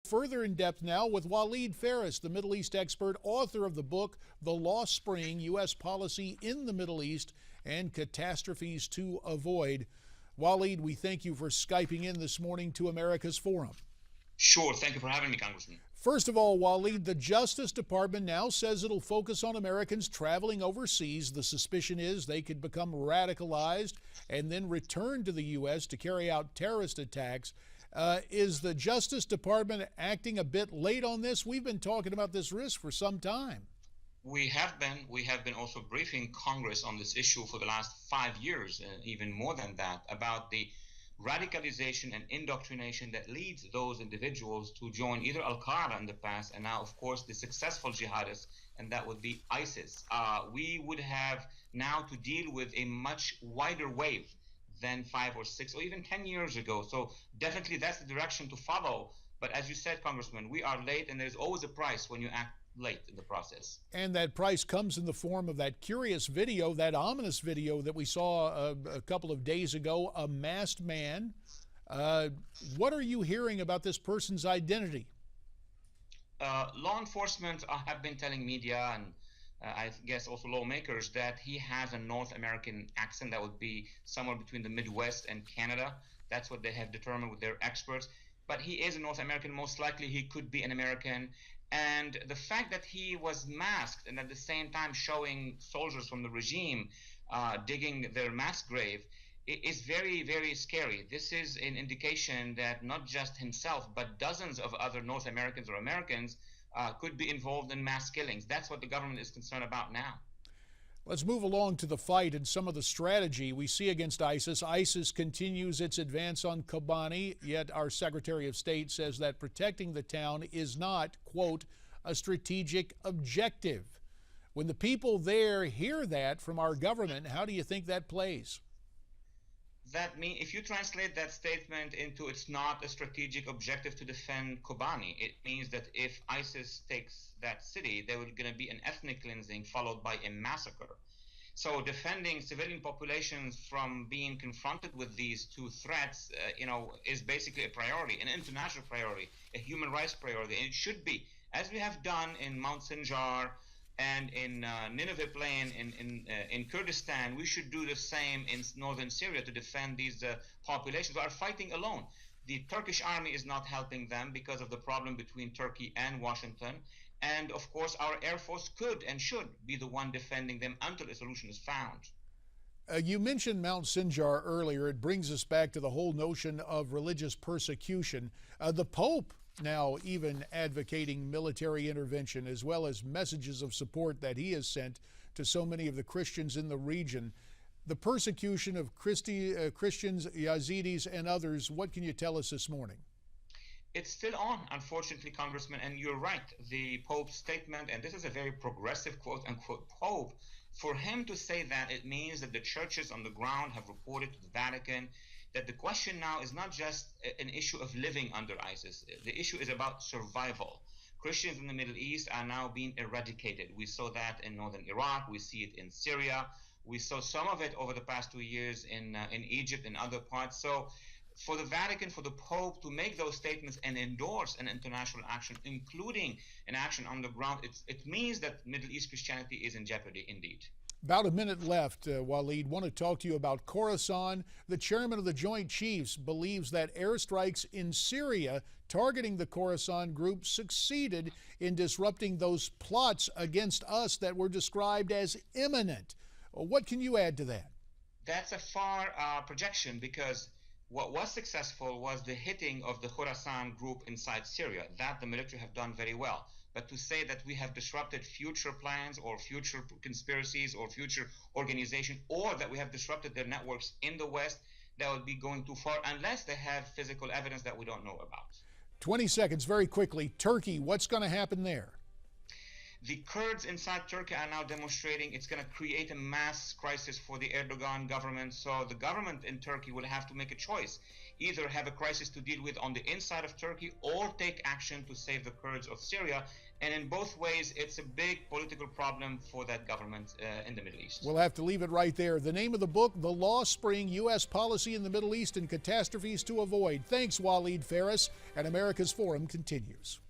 Further in depth now with Walid Phares, the Middle East expert, author of the book, The Lost Spring, U.S. Policy in the Middle East and Catastrophes to Avoid. Walid, we thank you for Skyping in this morning to America's Forum. Sure. Thank you for having me, Congressman. First of all, Walid, the Justice Department now says it'll focus on Americans traveling overseas. The suspicion is they could become radicalized and then return to the U.S. to carry out terrorist attacks. Is the Justice Department acting a bit late on this? We've been talking about this risk for some time. We have been also briefing Congress on this issue for the last 5 years, even more than that, about the radicalization and indoctrination that leads those individuals to join either al-Qaida in the past and now, of course, the successful jihadists, and that would be ISIS. We would have now to deal with a much wider wave than 5 or 6 or even 10 years ago. So definitely that's the direction to follow. But as you said, Congressman, we are late, and there's always a price when you act late in the process. And that price comes in the form of that curious video, that ominous video that we saw a couple of days ago, a masked man. What are you hearing about this person's identity? Law enforcement have been telling media and I guess also lawmakers that he has a North American accent that would be somewhere between the Midwest and Canada. That's what they have determined with their experts. But he is a North American. Most likely he could be an American. And the fact that he was masked and at the same time showing soldiers from the regime digging their mass grave is very, very scary. This is an indication that not just himself, but dozens of other North Americans or Americans could be involved in mass killings. That's what the government is concerned about now. Let's move along to the fight and some of the strategy we see against ISIS. ISIS continues its advance on Kobani, yet our Secretary of State says that protecting the town is not, quote, a strategic objective. When the people there hear that from our government, how do you think that plays? That means if you translate that statement into it's not a strategic objective to defend Kobani, it means that if ISIS takes that city, there will going to be an ethnic cleansing followed by a massacre. So defending civilian populations from being confronted with these two threats, is basically a priority, an international priority, a human rights priority, and it should be, as we have done in Mount Sinjar and in Nineveh Plain in Kurdistan. We should do the same in northern Syria to defend these populations who are fighting alone. The Turkish army is not helping them because of the problem between Turkey and Washington. And of course, our Air Force could and should be the one defending them until a solution is found. You mentioned Mount Sinjar earlier. It brings us back to the whole notion of religious persecution. The Pope now even advocating military intervention, as well as messages of support that he has sent to so many of the Christians in the region. The persecution of Christians, Yazidis, and others, what can you tell us this morning? It's still on, unfortunately, Congressman, and you're right. The Pope's statement, and this is a very progressive quote-unquote Pope, for him to say that, it means that the churches on the ground have reported to the Vatican that the question now is not just an issue of living under ISIS. The issue is about survival. Christians in the Middle East are now being eradicated. We saw that in northern Iraq. We see it in Syria. We saw some of it over the past 2 years in Egypt and other parts. So for the Vatican, for the Pope to make those statements and endorse an international action, including an action on the ground, it means that Middle East Christianity is in jeopardy indeed. About a minute left, Walid. Want to talk to you about Khorasan. The chairman of the Joint Chiefs believes that airstrikes in Syria targeting the Khorasan group succeeded in disrupting those plots against us that were described as imminent. What can you add to that? That's a far projection, because what was successful was the hitting of the Khorasan group inside Syria. That the military have done very well. But to say that we have disrupted future plans or future conspiracies or future organization, or that we have disrupted their networks in the West, that would be going too far unless they have physical evidence that we don't know about. 20 seconds, very quickly. Turkey, what's going to happen there? The Kurds inside Turkey are now demonstrating. It's going to create a mass crisis for the Erdogan government. So the government in Turkey will have to make a choice: either have a crisis to deal with on the inside of Turkey or take action to save the Kurds of Syria. And in both ways, it's a big political problem for that government in the Middle East. We'll have to leave it right there. The name of the book, The Law Spring, U.S. Policy in the Middle East and Catastrophes to Avoid. Thanks, Walid Phares, and America's Forum continues.